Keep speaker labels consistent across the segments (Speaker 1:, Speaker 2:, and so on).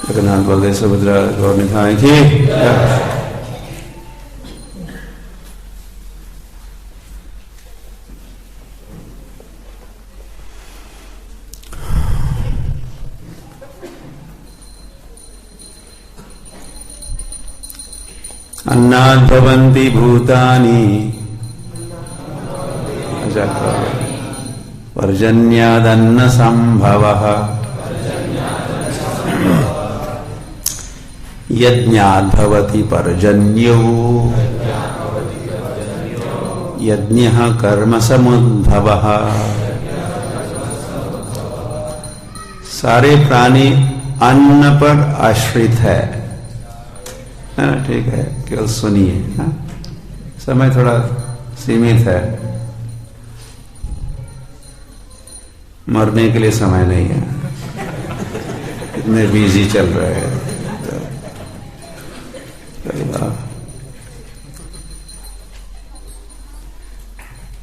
Speaker 1: जगन्नाथ बलदेव सुभद्रा गौर निताई की। अन्नाद् भवन्ति भूतानि पर्जन्यादन्न संभवः यज्ञाद् भवति पर्जन्यो यज्ञः कर्म समुद्भवः। सारे प्राणी अन्न पर आश्रित है ना? ठीक है, केवल सुनिए। समय थोड़ा सीमित है, मरने के लिए समय नहीं है, इतने बिजी चल रहे हैं।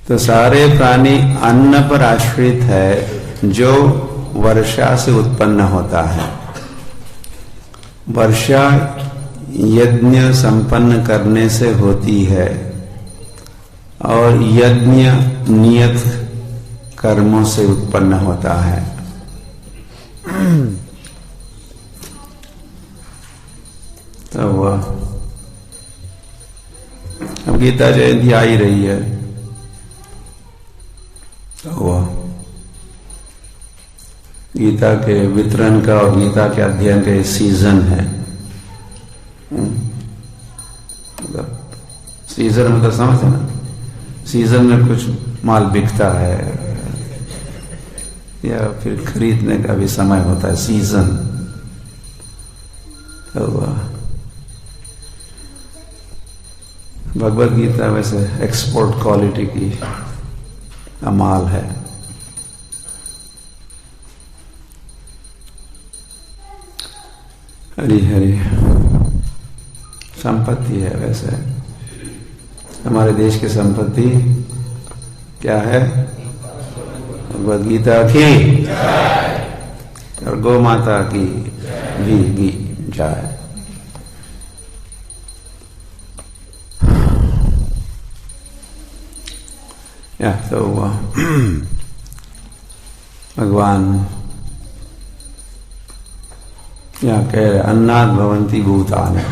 Speaker 1: तो सारे प्राणी अन्न पर आश्रित है जो वर्षा से उत्पन्न होता है। वर्षा यज्ञ संपन्न करने से होती है और यज्ञ नियत कर्मों से उत्पन्न होता है। तो वह अब गीता जयंती आ ही रही है, तो वह गीता के वितरण का और गीता के अध्ययन का सीजन है। मतलब सीजन मतलब समझते ना, सीजन में कुछ माल बिकता है या फिर खरीदने का भी समय होता है, सीजन। तो भगवत गीता वैसे एक्सपोर्ट क्वालिटी की माल है। हरी हरी संपत्ति है। वैसे हमारे देश की संपत्ति क्या है? भगवद गीता की और गौ माता की भी जय। या तो भगवान यहाँ कह रहे अन्नाद् भवन्ति भूतानि।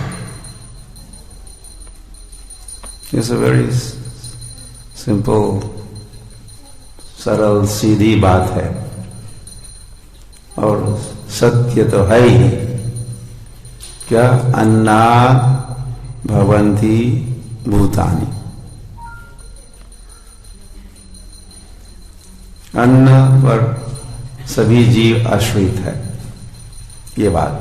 Speaker 1: इट्स अ वेरी सिंपल, सरल सीधी बात है और सत्य तो है ही। क्या? अन्नाद् भवन्ति भूतानि। अन्न पर सभी जीव आश्रित है, ये बात।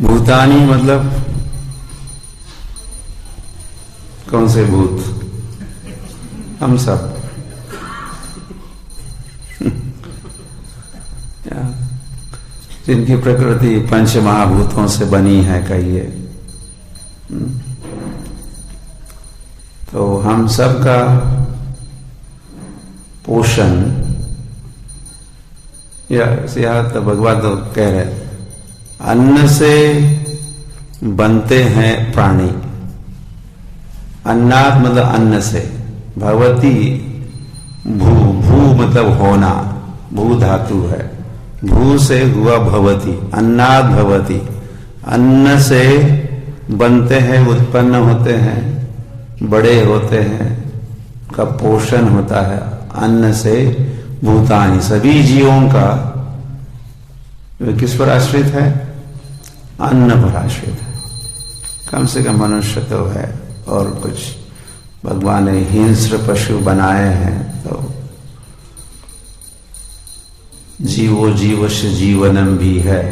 Speaker 1: भूतानि मतलब कौन से भूत? हम सब। जिनकी प्रकृति पंच महाभूतों से बनी है, कहिए। तो हम सब का पोषण, या तो भगवान तो कह रहे अन्न से बनते हैं प्राणी। अन्नाद् मतलब अन्न से, भवति भू, भू मतलब होना, भू धातु है, भू से हुआ भवति, अन्नाद् भवति। अन्न से बनते हैं, उत्पन्न होते हैं, बड़े होते हैं, का पोषण होता है। अन्न से भूतानि, सभी जीवों का किस पर आश्रित है? अन्न पर आश्रित है। कम से कम मनुष्य तो है, और कुछ भगवान ने हिंस्र पशु बनाए हैं। तो जीवो जीवस्य जीवनम भी है,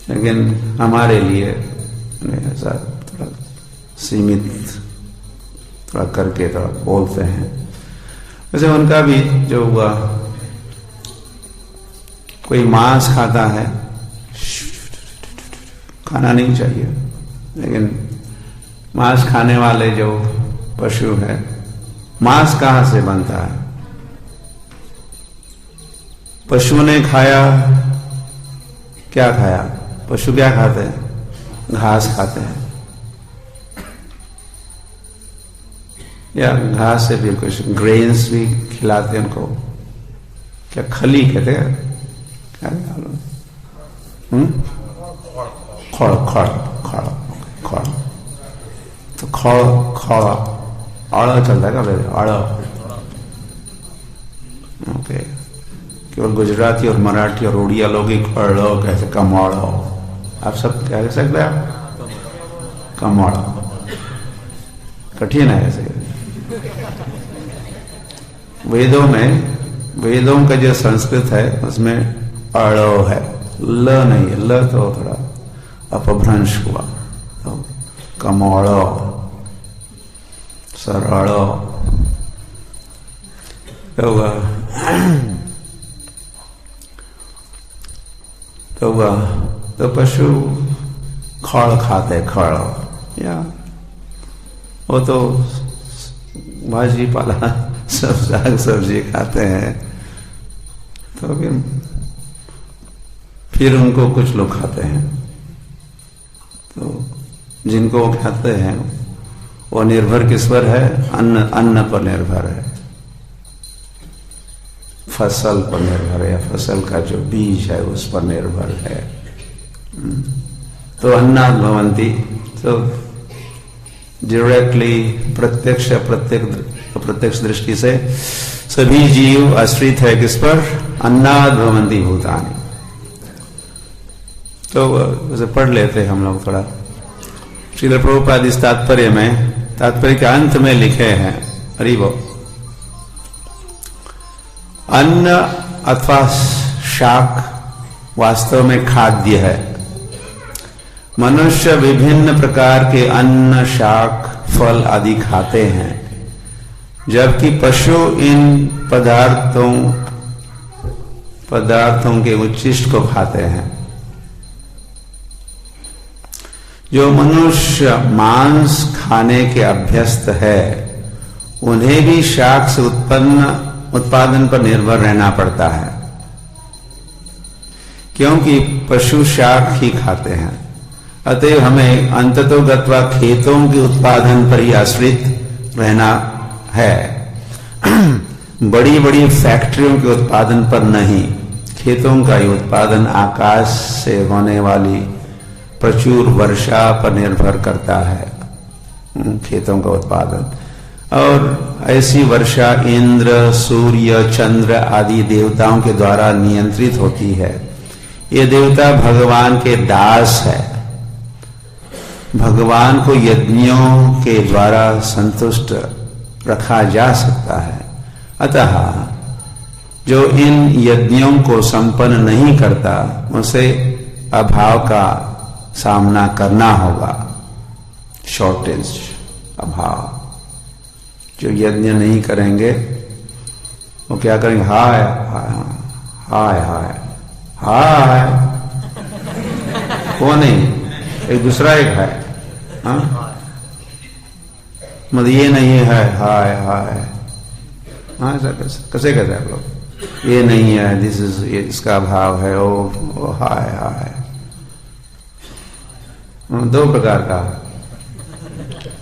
Speaker 1: लेकिन हमारे लिए ऐसा थोड़ा सीमित थोड़ा करके थोड़ा बोलते हैं। वैसे उनका भी जो हुआ, कोई मांस खाता है, खाना नहीं चाहिए, लेकिन मांस खाने वाले जो पशु है, मांस कहाँ से बनता है? पशु ने खाया, क्या खाया? पशु क्या खाते हैं? घास खाते हैं, या घास से भी कुछ ग्रेन्स भी खिलाते हैं उनको, क्या खली कहते हैं, क्या मालूम? खड़ खड़ खड़ खड़, तो खड़ आड़ा चलता है क्या? आड़ा, ओके। केवल गुजराती और मराठी और उड़िया लोग ही खड़ो कैसे, कमाड़ो, आप सब क्या कह सकते हैं? कमाड़ो, कठिन है ऐसे। वेदों का जो संस्कृत है उसमें अड़ो है, ल नहीं है, ल तो थोड़ा अपभ्रंश हुआ, तो कमोड़ो, सरड़ो, तो पशु खड़ खाते, खड़, या वो तो भाजी पाला सब साग सब्जी खाते हैं, तो फिर उनको कुछ लोग खाते हैं, तो जिनको वो खाते हैं वो निर्भर किस पर है? अन्न पर निर्भर है, फसल पर निर्भर है, फसल का जो बीज है उस पर निर्भर है। तो अन्नात् भवन्ति, तो डायरेक्टली प्रत्यक्ष दृष्टि से सभी जीव आश्रित है किस पर? अन्नात् भवन्ति भूतानि। तो उसे पढ़ लेते हैं हम लोग थोड़ा। श्रील प्रभुपाद इस तात्पर्य के अंत में लिखे हैं, हरिबो, अन्न अथवा शाक वास्तव में खाद्य है। मनुष्य विभिन्न प्रकार के अन्न, शाक, फल आदि खाते हैं, जबकि पशु इन पदार्थों के उच्छिष्ट को खाते हैं। जो मनुष्य मांस खाने के अभ्यस्त है, उन्हें भी शाक से उत्पादन पर निर्भर रहना पड़ता है, क्योंकि पशु शाक ही खाते हैं। अतएव हमें अंततोगत्वा खेतों के उत्पादन पर ही आश्रित रहना है, बड़ी बड़ी फैक्ट्रियों के उत्पादन पर नहीं। खेतों का ही उत्पादन आकाश से होने वाली प्रचुर वर्षा पर निर्भर करता है, खेतों का उत्पादन। और ऐसी वर्षा इंद्र, सूर्य, चंद्र आदि देवताओं के द्वारा नियंत्रित होती है। ये देवता भगवान के दास है। भगवान को यज्ञों के द्वारा संतुष्ट रखा जा सकता है। अतः जो इन यज्ञों को संपन्न नहीं करता, उसे अभाव का सामना करना होगा, शॉर्टेज, अभाव। जो यज्ञ नहीं करेंगे वो क्या करेंगे? हाय हाय हाय हाय हाय, वो नहीं, एक दूसरा एक है, हाँ, मतलब ये नहीं है हाय हाय, हाँ, ऐसा कैसे कहते हैं आप लोग? ये नहीं है, दिस इज, इसका भाव है, ओ हाय हाय। दो प्रकार का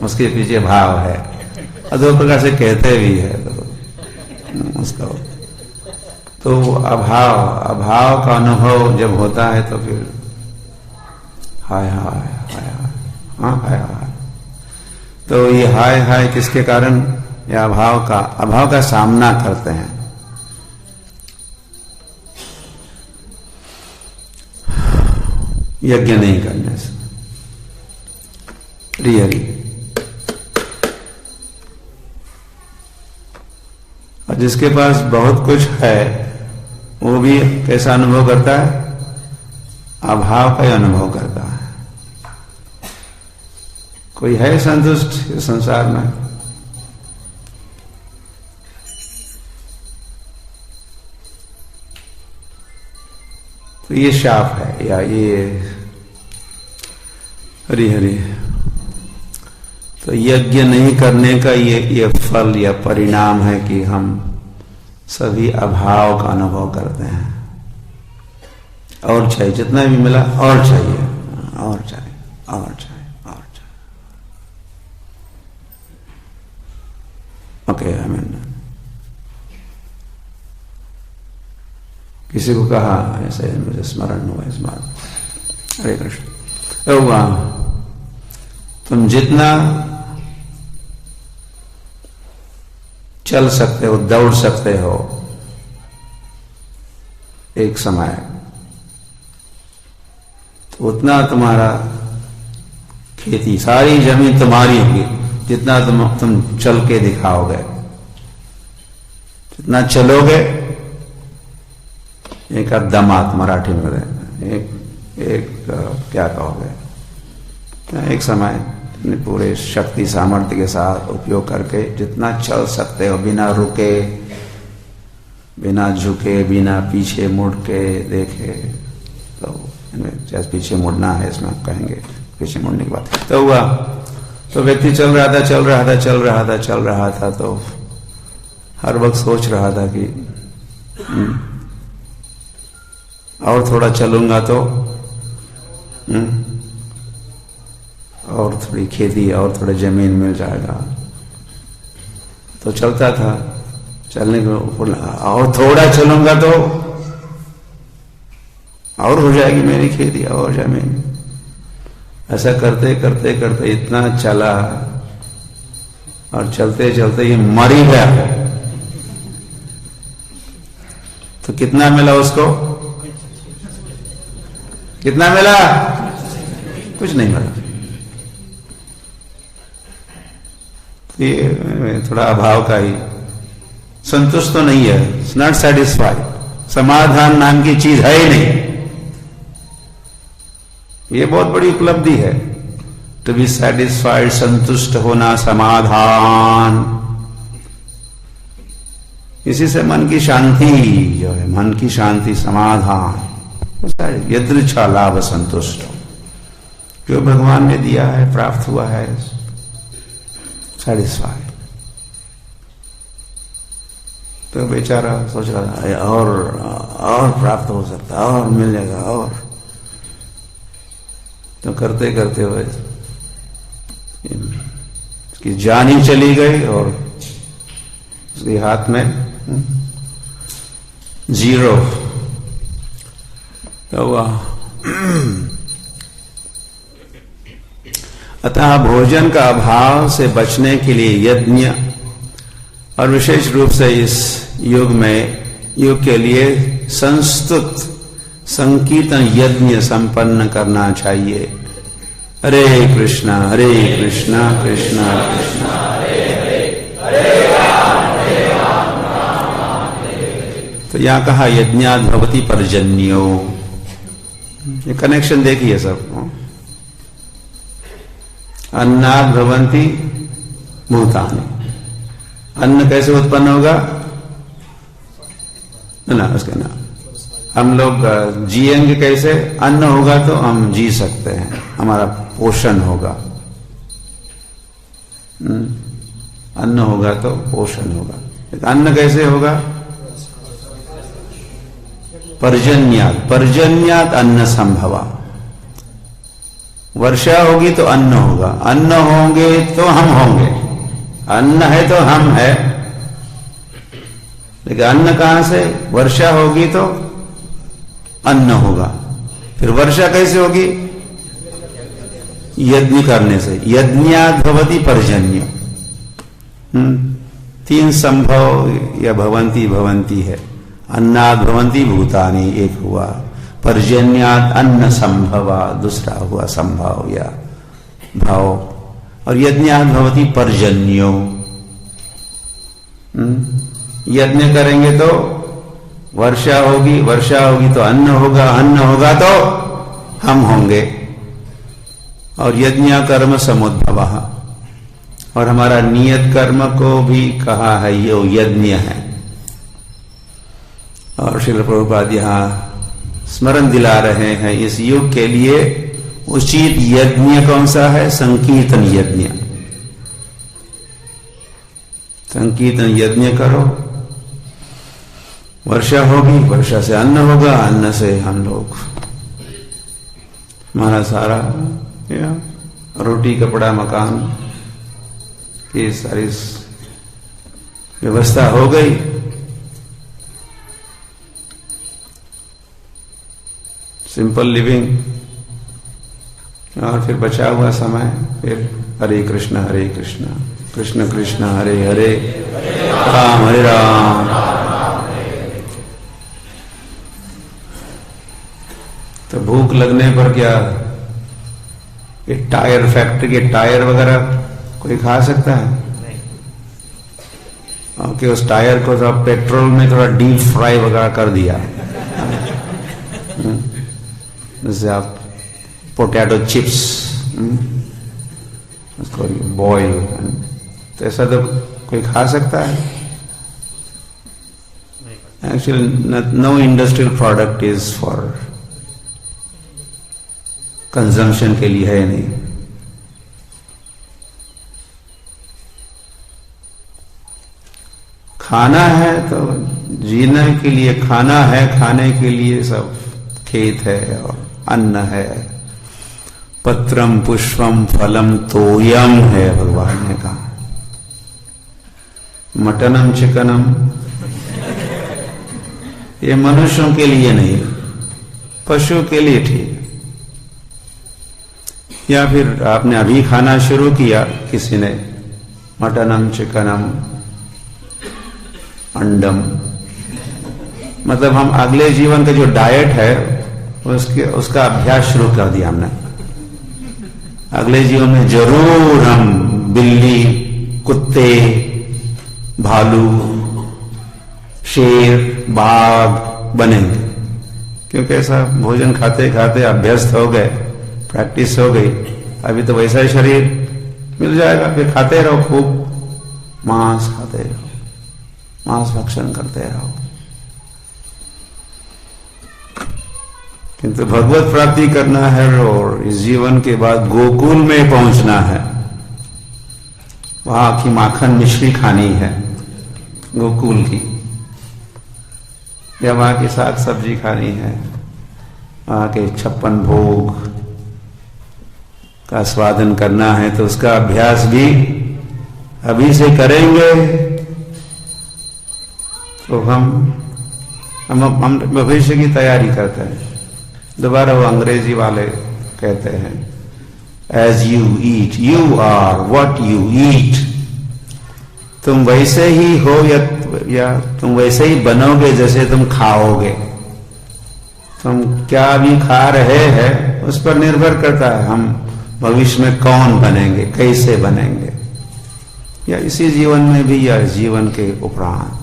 Speaker 1: उसके पीछे भाव है, और दो प्रकार से कहते भी है, तो उसका तो अभाव का अनुभव जब होता है तो फिर हाय हाय हाय हाय, हाँ हाय हाय। तो ये हाय हाय किसके कारण? या अभाव का सामना करते हैं। यज्ञ नहीं करने से रियली। और जिसके पास बहुत कुछ है वो भी कैसा अनुभव करता है? अभाव का ही अनुभव करता है। कोई है संतुष्ट इस संसार में? तो ये शाप है, या ये हरि हरि। तो यज्ञ नहीं करने का ये फल या परिणाम है कि हम सभी अभाव का अनुभव करते हैं। और चाहिए, जितना भी मिला और चाहिए, और चाहिए, और चाहिए, और चाहिए। ओके, किसी को कहा ऐसे, मुझे स्मरण हुआ इस बात। हरे कृष्ण। तुम जितना चल सकते हो, दौड़ सकते हो, एक समय तो उतना तुम्हारा खेती, सारी जमीन तुम्हारी होगी, जितना तुम चल के दिखाओगे, जितना चलोगे। एक दमात मराठी में एक क्या कहोगे, एक समय अपने पूरे शक्ति सामर्थ्य के साथ उपयोग करके जितना चल सकते हो, बिना रुके, बिना झुके, बिना पीछे मुड़ के देखे। तो जैसे पीछे मुड़ना है, इसमें आप कहेंगे पीछे मुड़ने की बात। तो हुआ, तो व्यक्ति चल रहा था, तो हर वक्त सोच रहा था कि और थोड़ा चलूंगा तो और थोड़ी खेती और थोड़ा जमीन मिल जाएगा। तो चलता था, चलने को और थोड़ा चलूंगा तो और हो जाएगी मेरी खेती और जमीन। ऐसा करते करते करते इतना चला, और चलते चलते ये मर ही गया। तो कितना मिला उसको? कितना मिला? कुछ नहीं मिला। ये थोड़ा अभाव का ही, संतुष्ट तो नहीं है, नॉट सेटिस्फाइड। समाधान नाम की चीज है ही नहीं। ये बहुत बड़ी उपलब्धि है, टू बी सेटिस्फाइड, संतुष्ट होना, समाधान। इसी से मन की शांति जो है, मन की शांति, समाधान, यदृच्छा लाभ संतुष्ट, जो भगवान ने दिया है, प्राप्त हुआ है, सेटिस्फाइड। तो बेचारा सोच रहा था और प्राप्त हो सकता, और मिल जाएगा, और। तो करते करते हुए उसकी जान ही चली गई, और उसके हाथ में जीरो। तो अतः भोजन का अभाव से बचने के लिए यज्ञ, और विशेष रूप से इस युग के लिए संस्तुत संकीर्तन यज्ञ संपन्न करना चाहिए। हरे कृष्णा कृष्णा कृष्णा हरे हरे, हरे राम राम हरे। तो यहां कहा यज्ञात् भवति पर्जन्यो। ये कनेक्शन देखिए सब। अन्नात् भवन्ति भूतानि। अन्न कैसे उत्पन्न होगा ना, उसके ना हम लोग जिएंगे कैसे? अन्न होगा तो हम जी सकते हैं, हमारा पोषण होगा। अन्न होगा तो पोषण होगा। अन्न कैसे होगा? पर्जन्यात् अन्न संभवा। वर्षा होगी तो अन्न होगा, अन्न होंगे तो हम होंगे। अन्न है तो हम है, लेकिन अन्न कहां से? वर्षा होगी तो अन्न होगा। फिर वर्षा कैसे होगी? यज्ञ करने से। यज्ञात् भवति पर्जन्य। तीन संभव या भवंती है। अन्नात् भवन्ति भूतानि एक हुआ, पर्जन्यात् अन्न संभवा दूसरा हुआ संभव या भाव, और यज्ञात् भवति पर्जन्यो। यज्ञ करेंगे तो वर्षा होगी, वर्षा होगी तो अन्न होगा, अन्न होगा तो हम होंगे। और यज्ञ कर्म समुद्भवः, और हमारा नियत कर्म को भी कहा है ये यज्ञ है। और श्रील प्रभुपाद यहां स्मरण दिला रहे हैं, इस युग के लिए उचित यज्ञ कौन सा है? संकीर्तन यज्ञ। संकीर्तन यज्ञ करो, वर्षा होगी, वर्षा से अन्न होगा, अन्न से हम लोग हमारा सारा रोटी कपड़ा मकान की सारी व्यवस्था हो गई। Simple living. और फिर बचा हुआ समय फिर हरे कृष्ण कृष्ण कृष्ण हरे हरे, राम हरे राम। तो भूख लगने पर क्या एक टायर फैक्ट्री के टायर वगैरह कोई खा सकता है? कि उस टायर को थोड़ा पेट्रोल में थोड़ा डीप फ्राई वगैरह कर दिया, जैसे आप पोटैटो चिप्स उसको बॉयल, तो ऐसा तो कोई खा सकता है? Actually no industrial product is for consumption के लिए है नहीं। खाना है तो जीने के लिए खाना है, खाने के लिए सब खेत है और अन्न है। पत्रम पुष्पम फलम तोयम है, भगवान ने कहा। मटनम चिकनम ये मनुष्यों के लिए नहीं, पशु के लिए ठीक। या फिर आपने अभी खाना शुरू किया, किसी ने मटनम चिकनम अंडम, मतलब हम अगले जीवन का जो डाइट है उसका अभ्यास शुरू कर दिया हमने। अगले जीवन में जरूर हम बिल्ली, कुत्ते, भालू, शेर, बाघ बनेंगे, क्योंकि ऐसा भोजन खाते खाते अभ्यस्त हो गए, प्रैक्टिस हो गई। अभी तो वैसा ही शरीर मिल जाएगा, फिर खाते रहो, खूब मांस खाते रहो, मांस भक्षण करते रहो। किंतु भगवत प्राप्ति करना है और इस जीवन के बाद गोकुल में पहुंचना है, वहां की माखन मिश्री खानी है गोकुल की, या वहां की साग सब्जी खानी है, वहां के 56 भोग का स्वादन करना है। तो उसका अभ्यास भी अभी से करेंगे तो हम भविष्य की तैयारी करते हैं। दोबारा वो अंग्रेजी वाले कहते हैं, as you eat you are what you eat. तुम वैसे ही हो या तुम वैसे ही बनोगे जैसे तुम खाओगे। तुम क्या भी खा रहे हैं उस पर निर्भर करता है हम भविष्य में कौन बनेंगे, कैसे बनेंगे, या इसी जीवन में भी या जीवन के उपरांत।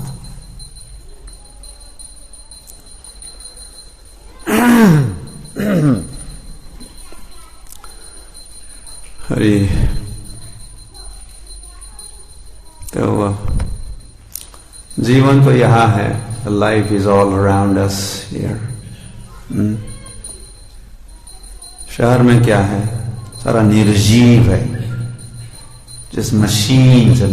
Speaker 1: हरि। तो जीवन तो यहां है, life is all around us here. शहर में क्या है, सारा निर्जीव है, जिस मशीन से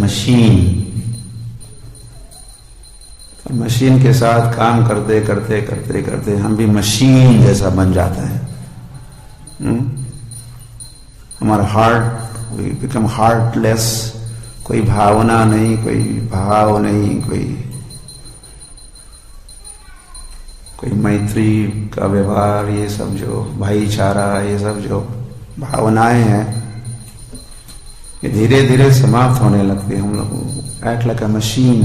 Speaker 1: मशीन के साथ काम करते करते करते करते हम भी मशीन जैसा बन जाता है। हमारा हार्ट बिकम हार्टलेस, कोई भावना नहीं, कोई भाव नहीं, कोई मैत्री का व्यवहार, ये सब जो भाईचारा, ये सब जो भावनाएं हैं, ये धीरे धीरे समाप्त होने लगती है। हम लोग एक्ट लाइक अ मशीन,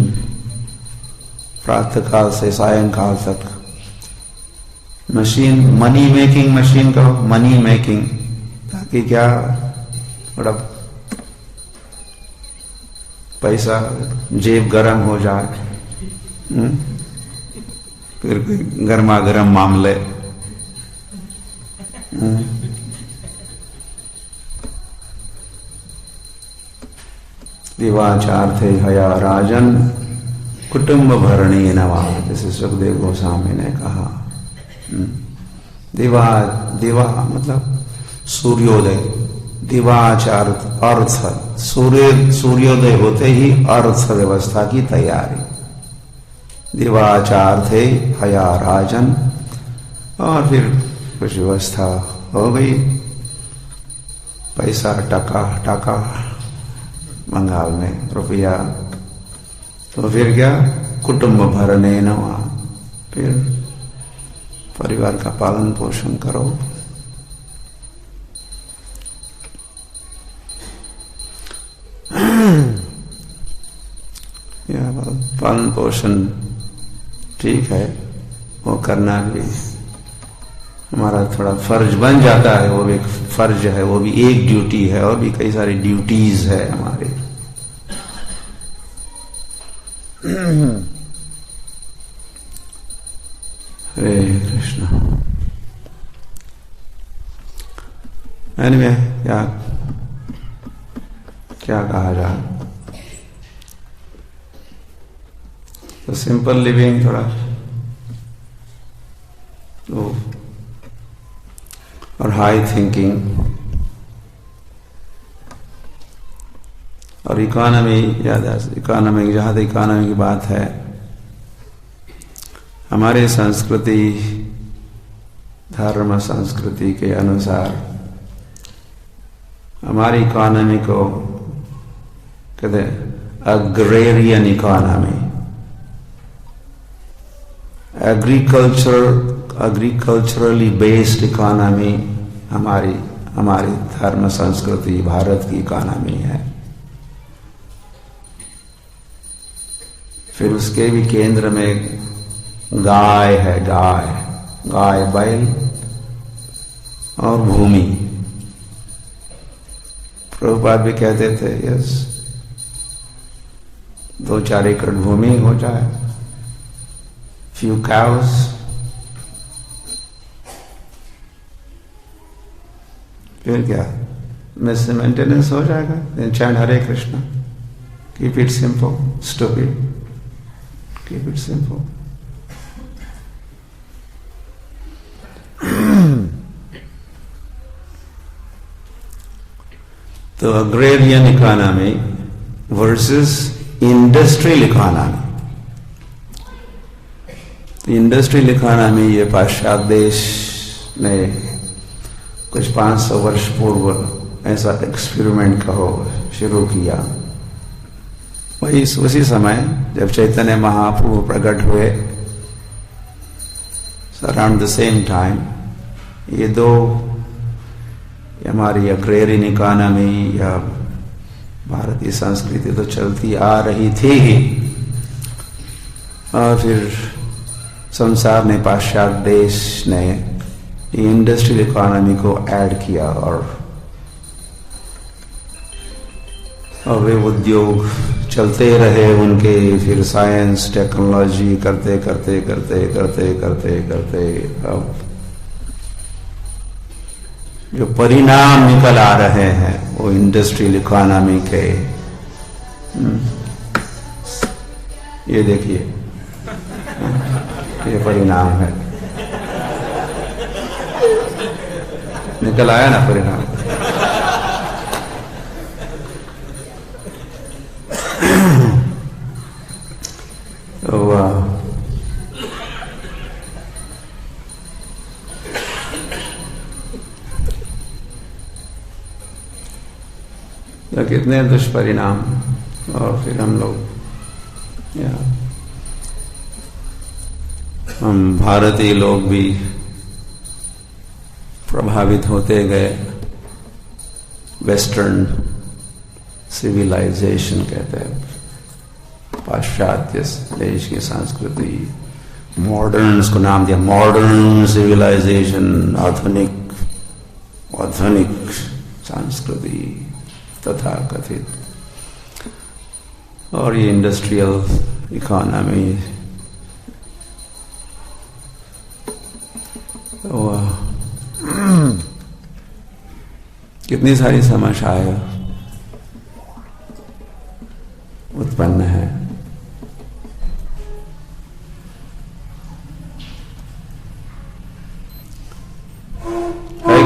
Speaker 1: प्रातः काल से सायंकाल तक मशीन, मनी मेकिंग मशीन कहो, मनी मेकिंग, ताकि क्या बड़ा पैसा जेब गरम हो जाए, फिर कोई गर्मा गर्म मामले। दिवाचार्थे हया राजन कुटुंब भरणी नवा, जैसे सुखदेव गोस्वामी ने कहा। दिवा मतलब सूर्योदय, दिवाचार अर्थ, सूर्योदय होते ही अर्थव्यवस्था की तैयारी। दिवाचार थे हया राजन, और फिर कुछ व्यवस्था हो गई, पैसा टका बंगाल में रुपया, तो फिर क्या कुटुंब भरने न, फिर परिवार का पालन पोषण करो। या पालन पोषण ठीक है, वो करना भी हमारा थोड़ा फर्ज बन जाता है, वो भी एक फर्ज है, वो भी एक ड्यूटी है, और भी कई सारी ड्यूटीज है हमारे। हरे कृष्ण। एनीवे, क्या कहा जाए, तो सिंपल लिविंग थोड़ा तो, और हाई थिंकिंग, और इकोनॉमी, इकोनॉमी जहाँ तक इकोनॉमी की बात है, हमारे संस्कृति धर्म संस्कृति के अनुसार हमारी इकोनॉमी को कहते हैं agrarian economy, agriculturally based economy हमारी धर्म संस्कृति भारत की इकोनॉमी है। फिर उसके भी केंद्र में गाय है, गाय बैल और भूमि। प्रभुपाद भी कहते थे, यस 2-4 एकड़ भूमि हो जाए, few cows, फिर क्या मेंटेनेंस हो जाएगा। then chant Hare Krishna, keep it simple, stupid, keep it simple. तो agrarian economy versus industrial economy. Industrial economy ये पाश्चात्य देश ने कुछ 500 वर्ष पूर्व ऐसा एक्सपेरिमेंट कहो शुरू किया। वही उसी समय जब चैतन्य महाप्रभु प्रकट हुए, अराउंड द सेम टाइम, ये दो हमारी अग्रेरियन इकोनॉमी या भारतीय संस्कृति तो चलती आ रही थी ही, और फिर संसार ने, पाश्चात्य देश ने इंडस्ट्रियल इकोनॉमी को ऐड किया, और वे उद्योग चलते रहे उनके, फिर साइंस टेक्नोलॉजी करते करते करते करते करते करते अब जो परिणाम निकल आ रहे हैं वो इंडस्ट्रियल इकोनॉमी के, ये देखिए, ये परिणाम है, निकल आया ना परिणाम। तो कितने दुष्परिणाम, और फिर हम भारतीय लोग भी प्रभावित होते गए। वेस्टर्न सिविलाइजेशन कहते हैं, पाश्चात्य देश की संस्कृति, मॉडर्न, उसको नाम दिया मॉडर्न सिविलाइजेशन, आधुनिक संस्कृति तथा कथित, और ये इंडस्ट्रियल इकोनॉमी। कितनी सारी समस्याएं उत्पन्न है।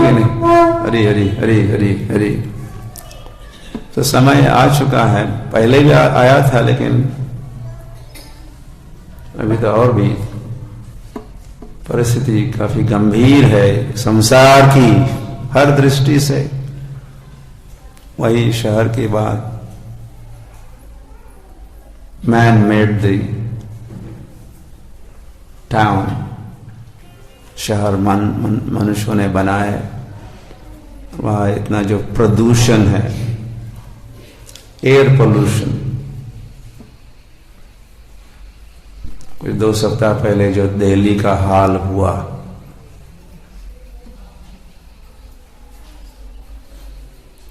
Speaker 1: कि नहीं? हरी हरी हरी हरी हरी। तो समय आ चुका है, पहले भी आया था, लेकिन अभी तो और भी परिस्थिति काफी गंभीर है संसार की हर दृष्टि से। वही शहर की बात, मैन मेड द टाउन, शहर मनुष्यों ने बनाए। वहां इतना जो प्रदूषण है, एयर पोल्यूशन, कुछ 2 सप्ताह पहले जो दिल्ली का हाल हुआ,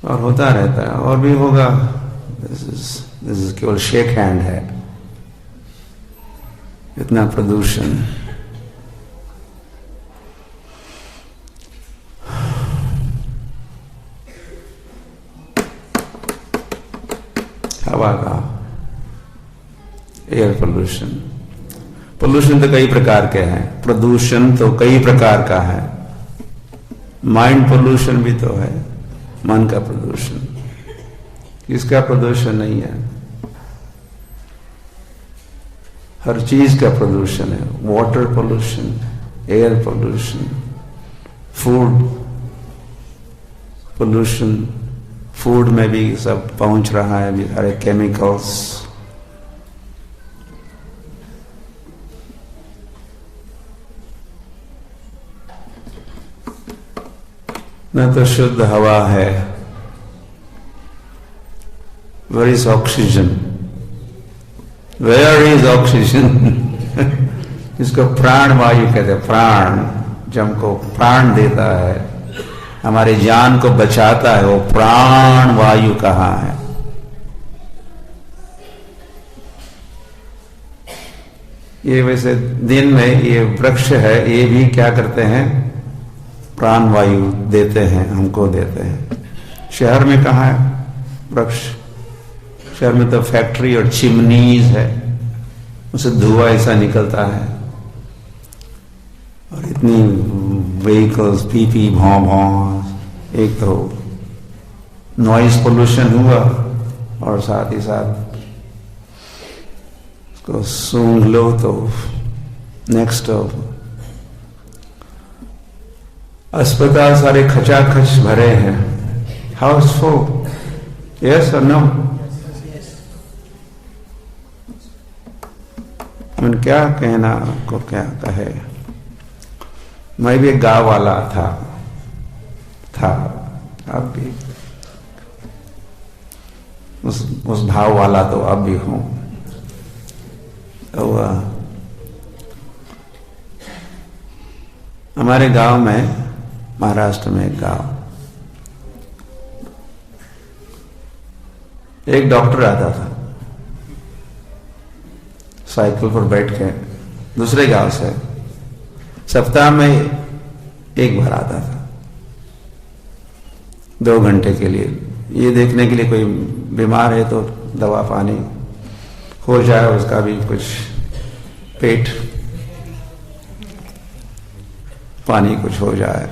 Speaker 1: और होता रहता है और भी होगा। दिस इज केवल शेक हैंड है, इतना प्रदूषण। हवा का एयर पोल्यूशन, पोल्यूशन तो कई प्रकार के हैं, प्रदूषण तो कई प्रकार का है। माइंड पोल्यूशन भी तो है, मन का प्रदूषण। किसका प्रदूषण नहीं है? हर चीज का प्रदूषण है। Water pollution, air pollution, food pollution, food में भी सब पहुंच रहा है अभी, सारे केमिकल्स। न तो शुद्ध हवा है। Where is oxygen? Where is oxygen? इसको प्राण वायु कहते हैं। प्राण जो हमको प्राण देता है, हमारी जान को बचाता है, वो प्राण वायु कहाँ है? ये वैसे दिन में ये वृक्ष है, ये भी क्या करते हैं? प्राण वायु देते हैं, हमको देते हैं। शहर में कहाँ है वृक्ष? शहर में तो फैक्ट्री और चिमनीज है, उससे धुआं ऐसा निकलता है, और इतनी व्हीकल्स, पी भौं भौं। एक तो नॉइज पोल्यूशन हुआ, और साथ ही साथ उसको सूंघ लो तो नेक्स्ट अस्पताल सारे खचाखच भरे हैं। हाउसफुल, यस और नो? मैं क्या कहना को क्या कहे। मैं भी एक गांव वाला था अब भी उस भाव वाला तो अब भी हूं। तो हमारे गांव में, महाराष्ट्र में एक गांव, एक डॉक्टर आता था साइकिल पर बैठ के, दूसरे गांव से, सप्ताह में एक बार आता था 2 घंटे के लिए, ये देखने के लिए कोई बीमार है तो दवा पानी हो जाए, उसका भी कुछ पेट पानी कुछ हो जाए।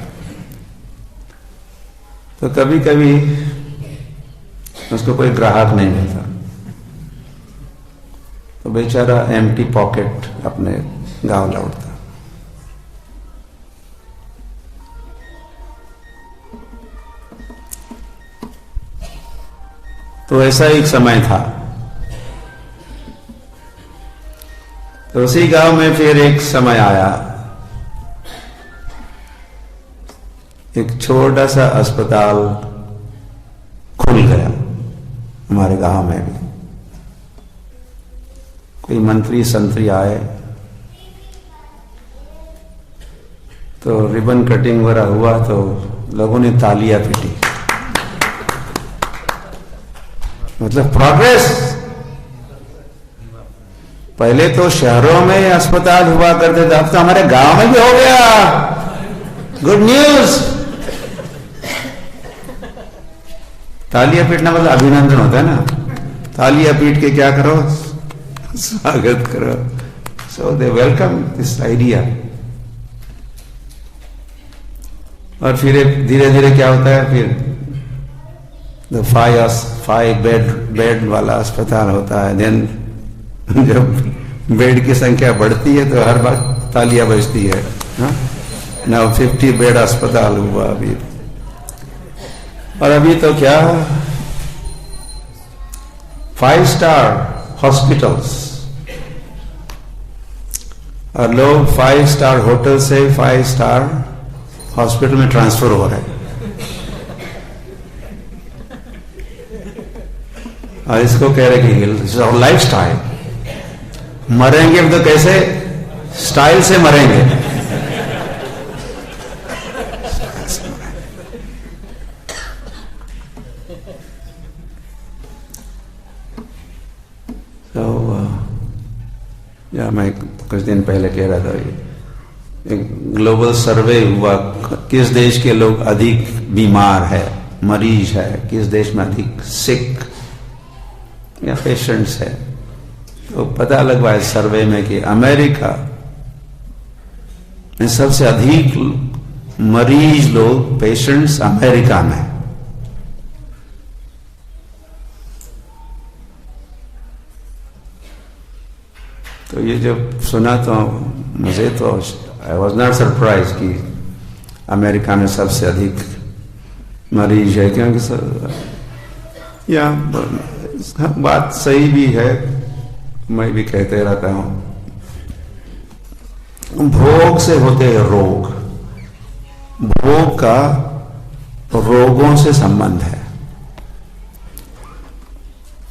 Speaker 1: तो कभी कभी उसको कोई ग्राहक नहीं मिलता, तो बेचारा एम्प्टी पॉकेट अपने गांव लौटता। तो ऐसा एक समय था। तो उसी गांव में फिर एक समय आया, एक छोटा सा अस्पताल खुल गया हमारे गांव में भी। कोई मंत्री संतरी आए तो रिबन कटिंग वगैरह हुआ, तो लोगों ने तालियां पीटी, मतलब प्रोग्रेस। पहले तो शहरों में अस्पताल हुआ करते थे, अब तो हमारे गांव में भी हो गया। Good news. तालियां पीटना मतलब अभिनंदन होता है ना। तालियां पीट के क्या करो? स्वागत करो। सो दे वेलकम दिस आइडिया। और फिर धीरे धीरे क्या होता है, फिर 5 बेड वाला अस्पताल होता है। देन जब बेड की संख्या बढ़ती है तो हर बार तालियां बजती है। नाउ 50 बेड अस्पताल हुआ अभी, और अभी तो क्या 5 स्टार हॉस्पिटल्स, और लोग 5 स्टार होटल से 5 स्टार हॉस्पिटल में ट्रांसफर हो रहे हैं। और इसको कह रहे कि लाइफ स्टाइल, मरेंगे तो कैसे, स्टाइल से मरेंगे। तो या मैं कुछ दिन पहले कह रहा था, एक ग्लोबल सर्वे हुआ, किस देश के लोग अधिक बीमार है, मरीज है, किस देश में अधिक सिक या पेशेंट्स है। तो पता लगा इस सर्वे में कि अमेरिका में सबसे अधिक मरीज लोग, पेशेंट्स अमेरिका में। तो ये जब सुना तो मुझे तो आई वॉज नॉट सरप्राइज कि अमेरिका में सबसे अधिक मरीज है, क्योंकि या बात सही भी है, मैं भी कहते रहता हूं, भोग से होते हैं रोग, भोग का रोगों से संबंध है।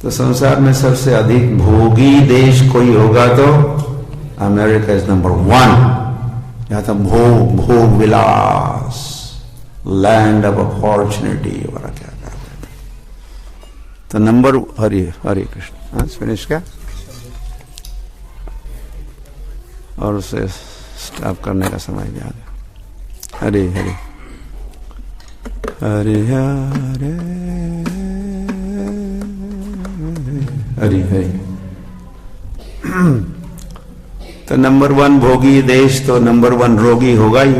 Speaker 1: तो संसार में सबसे अधिक भोगी देश कोई होगा तो अमेरिका इज नंबर 1। या तो भोग विलास, लैंड ऑफ अपॉर्चुनिटी वगैरह क्या कहते हैं। तो नंबर हरे कृष्ण, फिनिश क्या, और उसे स्टॉप करने का समय भी आ गया। हरे हरे हरे हरे हरे हरे। तो नंबर 1 भोगी देश तो नंबर 1 रोगी होगा ही।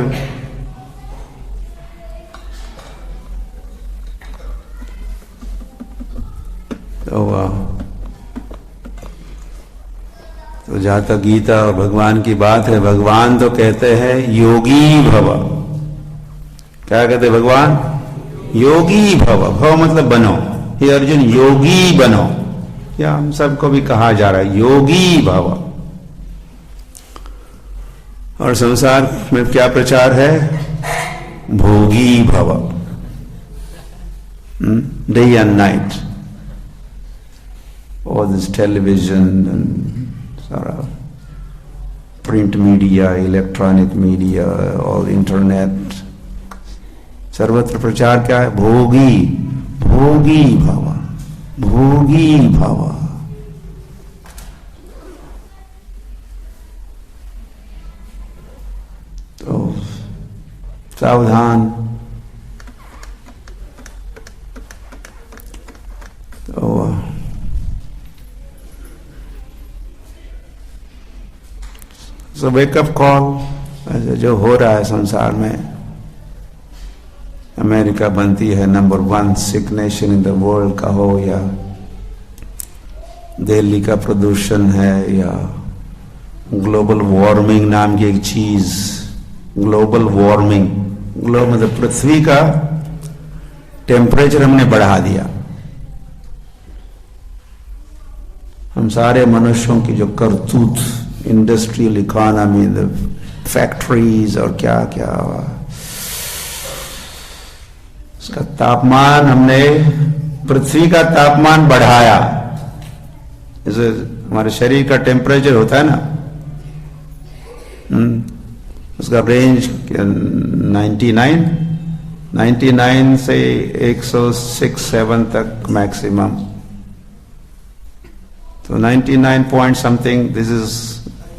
Speaker 1: तो जहां तक गीता और भगवान की बात है, भगवान तो कहते हैं योगी भव। क्या कहते भगवान? योगी भव। भव मतलब बनो। हे अर्जुन योगी बनो, या हम सबको भी कहा जा रहा है योगी भव। और संसार में क्या प्रचार है? भोगी भव, day and night. All this television and sort of print media, electronic media, all internet, सर्वत्र प्रचार क्या है? भोगी, भोगी भव, भोगी भव। तो सावधान। तो सो वेकअप कॉल जो हो रहा है संसार में। अमेरिका बनती है number 1 sick nation in the world का हो, या दिल्ली का प्रदूषण है, या ग्लोबल वार्मिंग नाम की एक चीज, ग्लोबल वार्मिंग, ग्लोबल मतलब पृथ्वी का टेम्परेचर हमने बढ़ा दिया। हम सारे मनुष्यों की जो करतूत, इंडस्ट्रियल इकोनॉमी, फैक्ट्रीज और क्या क्या, उसका तापमान, हमने पृथ्वी का तापमान बढ़ाया। जैसे हमारे शरीर का टेम्परेचर होता है ना, उसका रेंज 99 से 106-7 तक मैक्सिमम। तो 99 point something, this is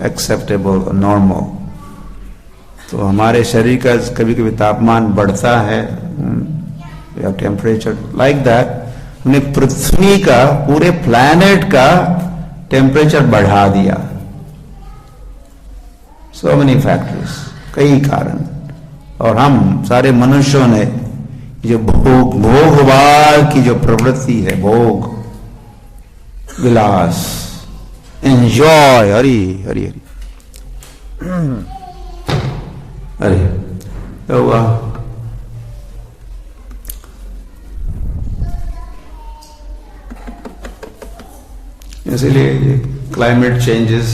Speaker 1: acceptable, normal. तो हमारे शरीर का कभी कभी तापमान बढ़ता है, या टेम्परेचर लाइक दैट। हमने पृथ्वी का, पूरे प्लैनेट का टेम्परेचर बढ़ा दिया। सो मेनी फैक्टर्स, कई कारण। और हम सारे मनुष्यों ने जो भोगवाद की जो प्रवृत्ति है, भोग विलास, एंजॉय, हरी हरी हरी अरे क्या हुआ? इसलिए ये क्लाइमेट चेंजेस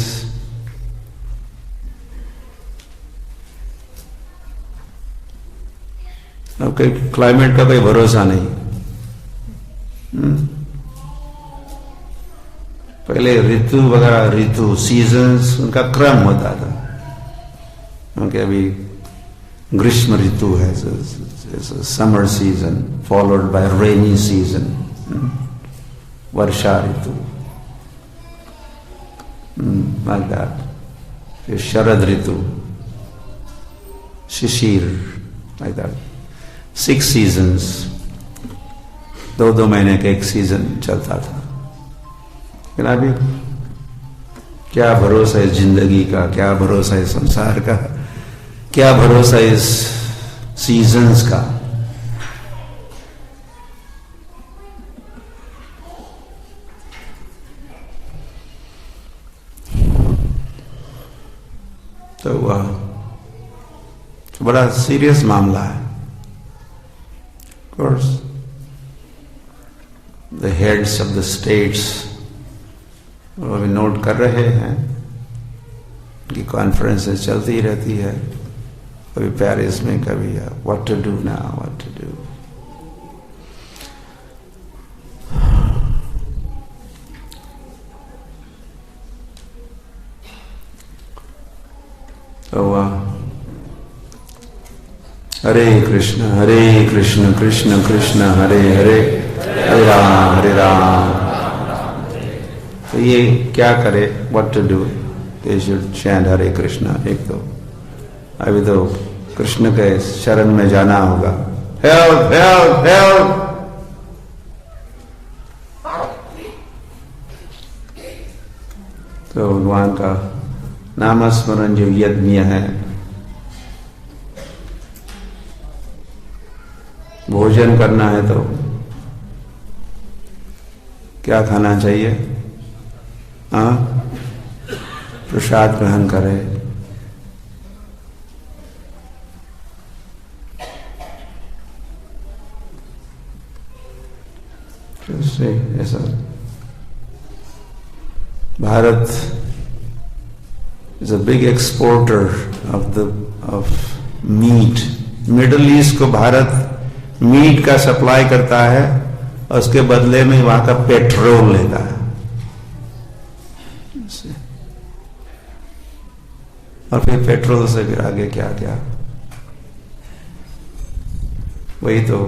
Speaker 1: अब क्लाइमेट का कोई भरोसा नहीं। पहले ऋतु वगैरह, ऋतु सीजन्स, उनका क्रम होता था। क्योंकि अभी ग्रीष्म ऋतु है, summer season followed by rainy season, Varsha Ritu, like that. फिर शरद ऋतु, शिशिर, like that. 6 seasons, 2 महीने का एक सीजन चलता था। लेकिन अभी क्या भरोसा है जिंदगी का, क्या भरोसा है संसार का, क्या भरोसा है इस सीजन्स का। तो वह बड़ा सीरियस मामला है। Of course, the heads of the states वो भी नोट कर रहे हैं कि कॉन्फ्रेंसेस चलती रहती है, कभी पेरिस में, कभी what to do now, what to do. तो हरे कृष्ण कृष्ण कृष्ण हरे हरे, हरे राम। तो ये क्या करे, what to do? They should chant Hare Krishna. एक तो अभी तो कृष्ण के शरण में जाना होगा। Help help help. तो भगवान का नामस्मरण जो यज्ञ है, भोजन करना है तो क्या खाना चाहिए? प्रसाद ग्रहण करे। ऐसा Bharat is a big exporter of meat. Middle east को भारत मीट का सप्लाई करता है और उसके बदले में वहां का पेट्रोल लेता है। और फिर पेट्रोल से फिर आगे क्या क्या, वही तो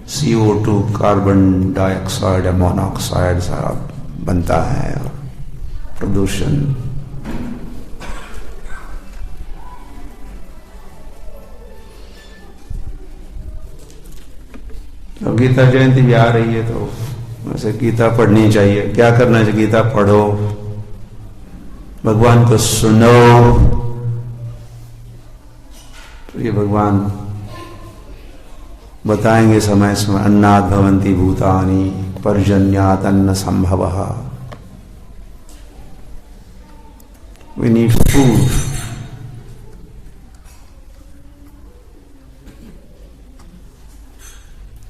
Speaker 1: CO2, कार्बन डाइऑक्साइड, मोनोऑक्साइड सारा बनता है, और प्रदूषण। तो गीता जयंती भी आ रही है, तो वैसे गीता पढ़नी चाहिए। क्या करना चाहिए? गीता पढ़ो, भगवान को सुनो। तो ये भगवान बताएंगे समय समय, अन्नात् भवन्ति भूतानि पर्जन्यात् अन्न संभवः। We need food.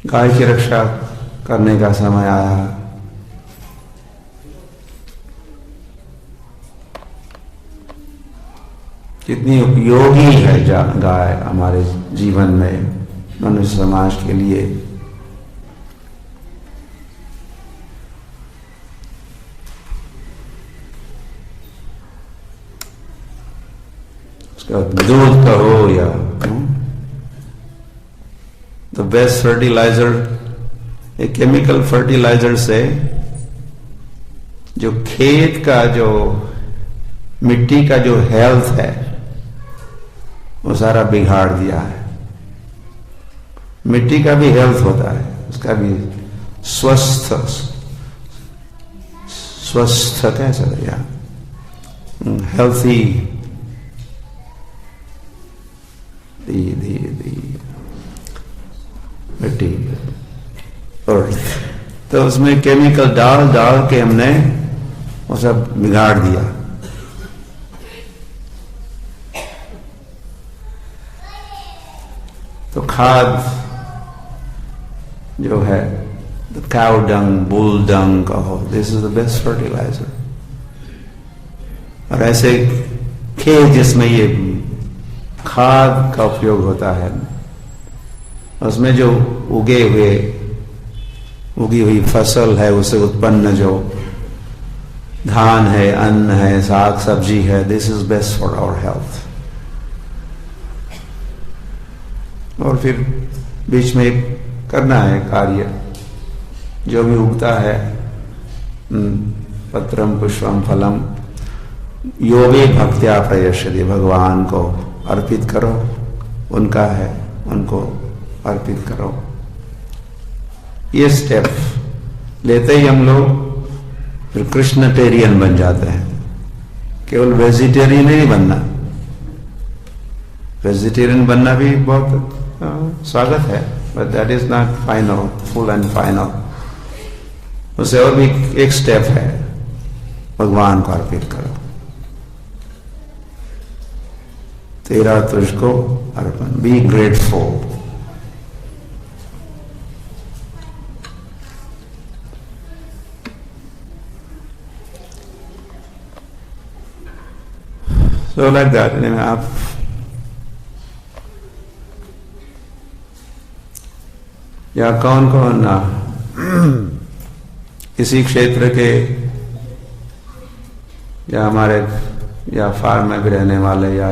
Speaker 1: गाय की रक्षा करने का समय आया। कितनी उपयोगी है गाय हमारे जीवन में, मनुष्य समाज के लिए। उसका दूध कहो या तो बेस्ट फर्टिलाइजर, एक केमिकल फर्टिलाइजर से जो खेत का, जो मिट्टी का जो हेल्थ है, वो सारा बिगाड़ दिया है। मिट्टी का भी हेल्थ होता है, उसका भी स्वस्थ कैसा या हेल्थी मिट्टी, अर्थ। तो उसमें केमिकल डाल के हमने वो सब बिगाड़ दिया। तो खाद जो है, काउ डंग, बुल डंग कहो, this is the best fertiliser. और ऐसे खेत जिसमें ये खाद का उपयोग होता है, उसमें जो उगी हुई फसल है, उससे उत्पन्न जो धान है, अन्न है, साग सब्जी है, this is best for our health. और फिर बीच में करना है कार्य, जो भी उगता है, पत्रम पुष्पम फलम यो भी भक्त्या प्रयश्यति, भगवान को अर्पित करो, उनका है, उनको अर्पित करो। ये स्टेप लेते ही हम लोग फिर कृष्णटेरियन बन जाते हैं। केवल वेजिटेरियन नहीं बनना, वेजिटेरियन बनना भी बहुत स्वागत है, but that is not final, full and final. उससे और भी एक स्टेप है, भगवान को अर्पित करो, तेरा तुझको अर्पण, be grateful. So like that, आप या कौन कौन इसी क्षेत्र के या हमारे या फार्म में भी रहने वाले या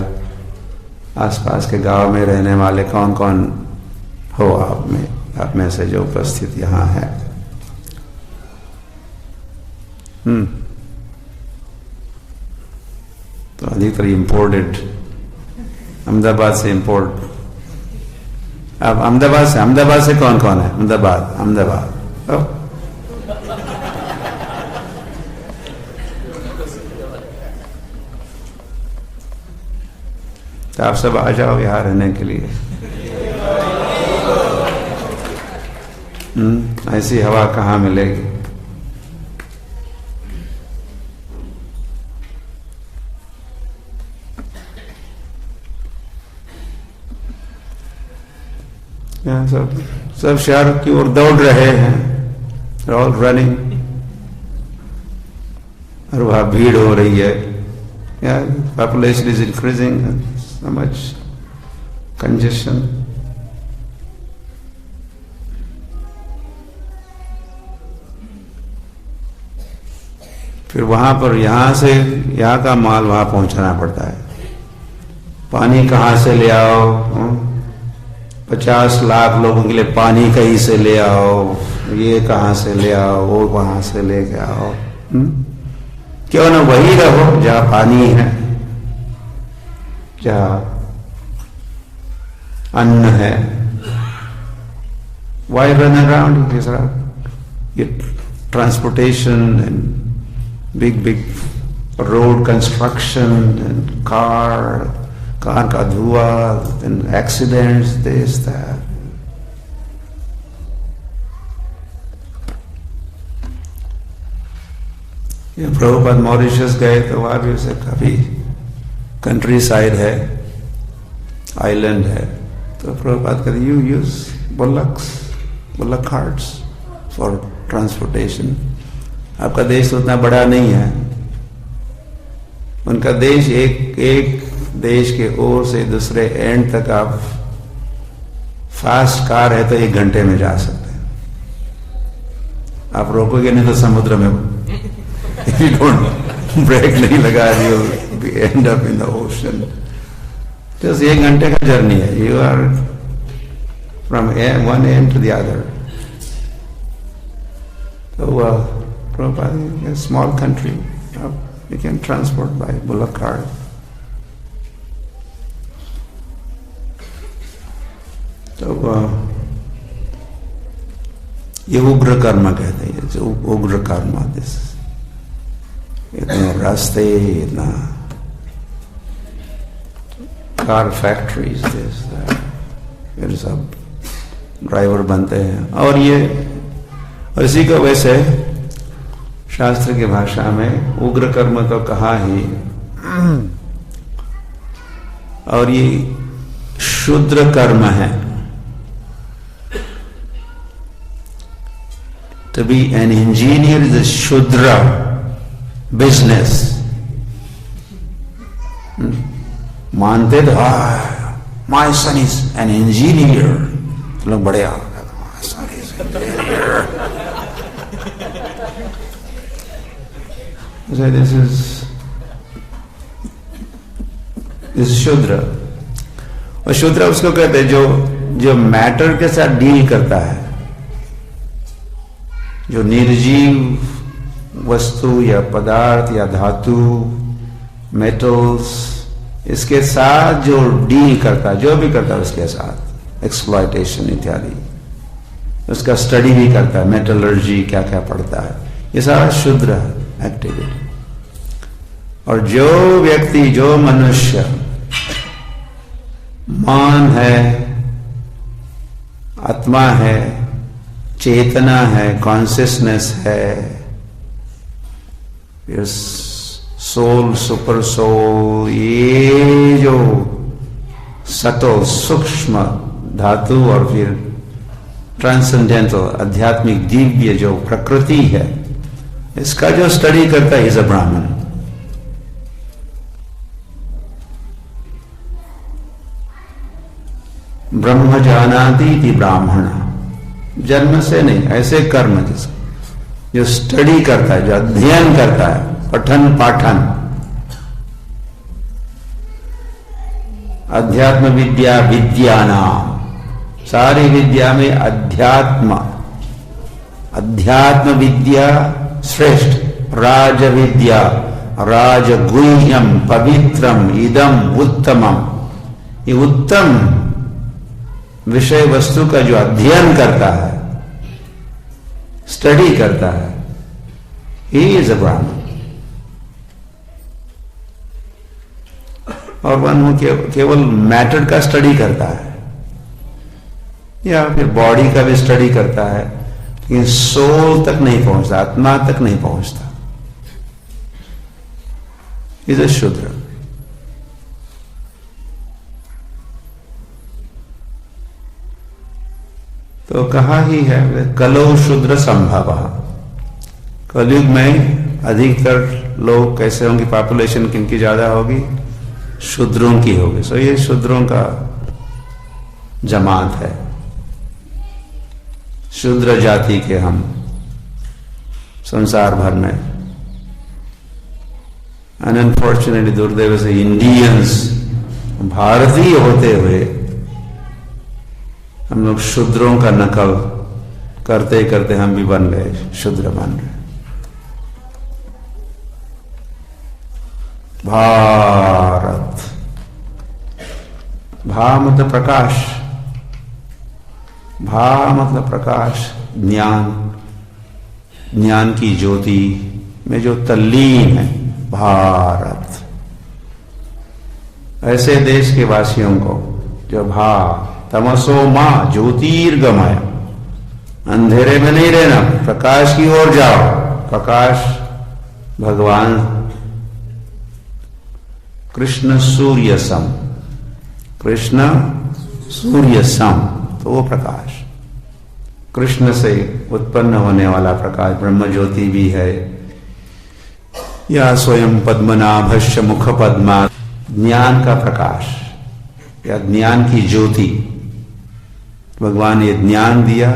Speaker 1: आसपास के गांव में रहने वाले कौन कौन हो आप में से जो उपस्थित यहाँ है? तो अधिकतर इम्पोर्टेड, अहमदाबाद से इम्पोर्ट। अब अहमदाबाद से कौन कौन है? अहमदाबाद तो आप सब आ जाओ यहाँ रहने के लिए। ऐसी हवा कहाँ मिलेगी? यहाँ सब शहर की ओर दौड़ रहे हैं, ऑल रनिंग, और वहाँ भीड़ हो रही है, population is increasing, so much congestion. फिर वहां पर यहाँ का माल वहां पहुंचाना पड़ता है। पानी कहाँ से ले आओ? 50 लाख लोगों के लिए पानी कहीं से ले आओ, ये कहाँ से ले आओ, वो कहाँ से लेके आओ। क्यों ना वही रहो जहाँ पानी है, जहाँ अन्न है। Why run around this transportation and big road construction and car का धुआं and accidents, this that. ये प्रभुपाद मॉरिशस गए तो वहां भी उसे काफी कंट्री साइड है, आइलैंड है, तो प्रभुपाद कहते you use bullock carts for transportation. आपका देश तो उतना बड़ा नहीं है, उनका देश एक देश के ओर से दूसरे एंड तक आप फास्ट कार है तो 1 घंटे में जा सकते हैं। आप रोकोगे नहीं तो समुद्र में if you don't ब्रेक नहीं लगा you end up in the ocean. Just 1 घंटे का जर्नी है, you are from one end to the other. So Prabhupada, a small country, you can transport by bullock cart. तो ये उग्र कर्म कहते हैं, जो उग्र कर्म, दिस इतने रास्ते, इतना कार फैक्ट्रीज, फिर सब ड्राइवर बनते हैं। और इसी को वैसे शास्त्र की भाषा में उग्र कर्म तो कहा ही, और ये शूद्र कर्म है। To be an engineer is a shudra business. मानते तो my son is an engineer, तो लोग बड़े my son is an engineer. So this is शूद्र। और शूद्र उसको कहते हैं जो मैटर के साथ डील करता है, जो निर्जीव वस्तु या पदार्थ या धातु, मेटल्स, इसके साथ जो डील करता है, जो भी करता है उसके साथ, एक्सप्लॉयटेशन इत्यादि, उसका स्टडी भी करता है, मेटलर्जी क्या क्या पढ़ता है, ये सारा शूद्र एक्टिविटी। और जो व्यक्ति, जो मनुष्य मान है, आत्मा है, चेतना है, कॉन्शियसनेस है, सोल, सुपर सोल, ये जो सटल सूक्ष्म धातु और फिर ट्रांसेंडेंटल आध्यात्मिक दिव्य जो प्रकृति है, इसका जो स्टडी करता है इज अ ब्राह्मण। ब्रह्म जानाति इति ब्राह्मण, जन्म से नहीं, ऐसे कर्म जिसका जो स्टडी करता है, जो अध्ययन करता है, पठन पाठन, अध्यात्म विद्या विद्यानाम, सारी विद्या में अध्यात्म विद्या श्रेष्ठ, राज विद्या, राजगुह्यम पवित्रम इदम उत्तमम, ये उत्तम विषय वस्तु का जो अध्ययन करता है, स्टडी करता है, ही इज अ ब्राह्मण। और वो केवल मैटर का स्टडी करता है या फिर बॉडी का भी स्टडी करता है, लेकिन सोल तक नहीं पहुंचता, आत्मा तक नहीं पहुंचता, इज अ शूद्र। तो कहा ही है कलो शूद्र संभव। कलयुग में अधिकतर लोग कैसे होंगे, पॉपुलेशन किनकी ज्यादा होगी, शूद्रों की होगी। सो ये शूद्रों का जमात है, शूद्र जाति के हम संसार भर में। अनफॉर्चुनेटली दुर्दैव से इंडियंस, भारतीय होते हुए हम लोग शूद्रों का नकल करते करते हम भी बन गए, शूद्र बन गए। भारत, भा मतलब प्रकाश, भा मतलब प्रकाश, ज्ञान, ज्ञान की ज्योति में जो तल्लीन है, भारत। ऐसे देश के वासियों को जो तमसो मां ज्योतिर्गमय, अंधेरे में नहीं रहना, प्रकाश की ओर जाओ। प्रकाश भगवान कृष्ण सूर्य सम, कृष्ण सूर्य सम, तो वो प्रकाश कृष्ण से उत्पन्न होने वाला प्रकाश ब्रह्म ज्योति भी है, या स्वयं पद्मनाभस्य मुख पद्मा, ज्ञान का प्रकाश या ज्ञान की ज्योति। भगवान ये ज्ञान दिया,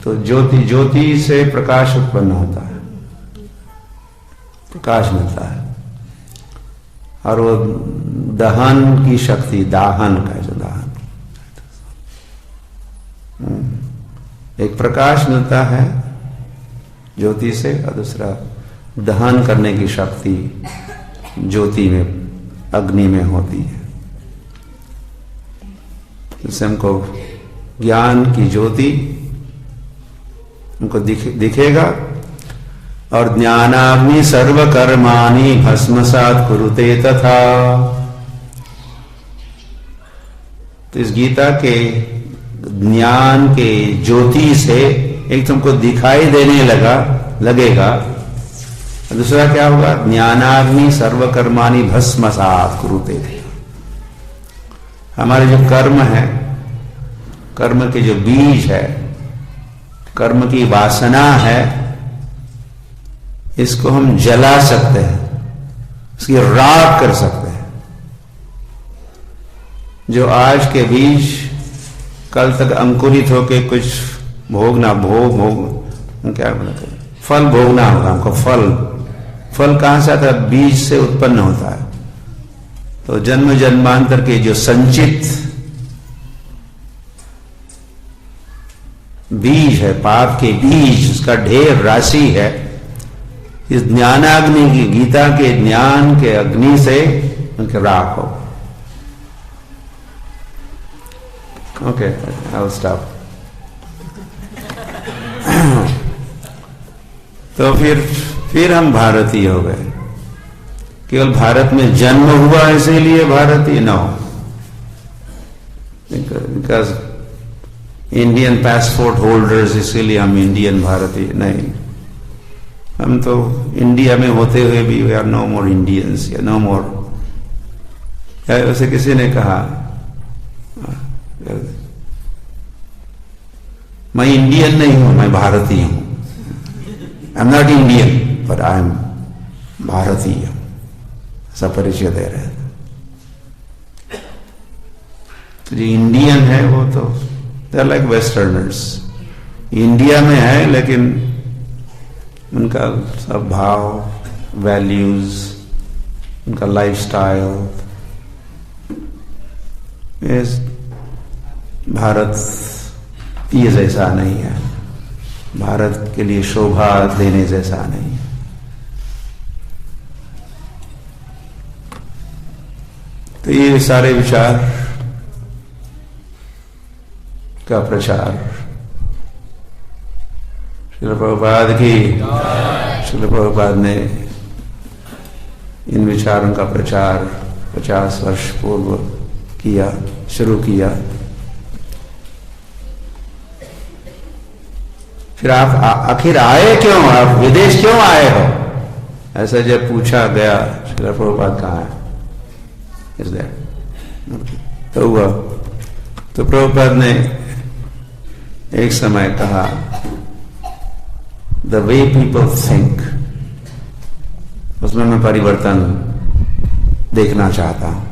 Speaker 1: तो ज्योति से प्रकाश उत्पन्न होता है, प्रकाश मिलता है। और वो दहन की शक्ति, दाहन का जो दाहन, एक प्रकाश मिलता है ज्योति से, और दूसरा दहन करने की शक्ति ज्योति में, अग्नि में होती है। जिससे हमको ज्ञान की ज्योति हमको दिखेगा। और ज्ञानाग्नि सर्वकर्माणि भस्मसात् कुरुते तथा। तो इस गीता के ज्ञान के ज्योति से एक तुमको दिखाई देने लगेगा, दूसरा क्या होगा, ज्ञानाग्नि सर्वकर्माणि भस्मसात् कुरुते। हमारे जो कर्म है, कर्म के जो बीज है, कर्म की वासना है, इसको हम जला सकते हैं, इसकी राख कर सकते हैं। जो आज के बीज कल तक अंकुरित होके कुछ भोगना, क्या बोलते हैं, फल भोगना होगा हमको। फल कहां से आता है? बीज से उत्पन्न होता है। तो जन्म जन्मांतर के जो संचित बीज है, पाप के बीज, उसका ढेर राशि है, इस ज्ञानाग्नि की, गीता के ज्ञान के अग्नि से उनके राख हो। Okay, I will stop. तो फिर हम भारतीय हो गए। केवल भारत में जन्म हुआ इसीलिए भारतीय न हो, बिकॉज इंडियन पासपोर्ट होल्डर्स इसीलिए हम इंडियन भारतीय नहीं। हम तो इंडिया में होते हुए भी we are no more Indians, या नो मोर। वैसे किसी ने कहा, मैं इंडियन नहीं हूं, मैं भारतीय हूं। I am not Indian but I am भारतीय, ऐसा परिचय दे रहे थे। तो जो इंडियन है वो तो they are like westerners, India में है लेकिन उनका सब भाव, वैल्यूज, उनका लाइफस्टाइल भारत ये जैसा नहीं है, भारत के लिए शोभा देने जैसा नहीं है। तो ये सारे विचार का प्रचार श्रील प्रभुपाद की, श्रील प्रभुपाद ने इन विचारों का प्रचार 50 वर्ष पूर्व शुरू किया। फिर आप आखिर आए क्यों, आप विदेश क्यों आए हो, ऐसा जब पूछा गया, श्रील प्रभुपाद कहाँ है, इज दैट, तो हुआ। तो प्रभुपाद ने एक समय कहा, द वे पीपल थिंक, उसमें मैं परिवर्तन देखना चाहता हूं।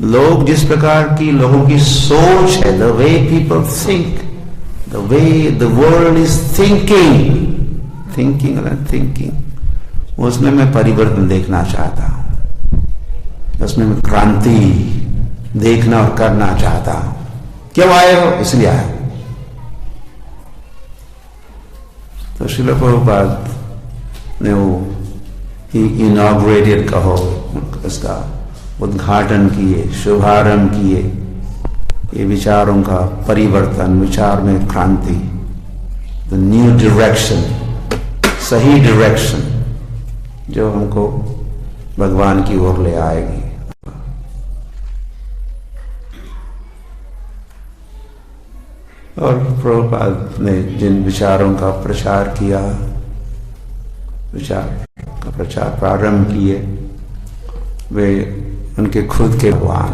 Speaker 1: लोग जिस प्रकार की, लोगों की सोच है, the way people think, the way the world is thinking, उसमें मैं परिवर्तन देखना चाहता हूं, उसमें मैं क्रांति देखना और करना चाहता हूं। क्यों आए हो? इसलिए आए हो। तो श्रील प्रभुपाद ने वो इनॉग्रेटेड कहो, इसका उद्घाटन किए, शुभारंभ किए, ये विचारों का परिवर्तन, विचार में क्रांति, द न्यू डायरेक्शन, सही डायरेक्शन जो हमको भगवान की ओर ले आएगी। और प्रभुपाद ने जिन विचारों का प्रचार किया, विचार का प्रचार प्रारंभ किए, वे उनके खुद के भगवान,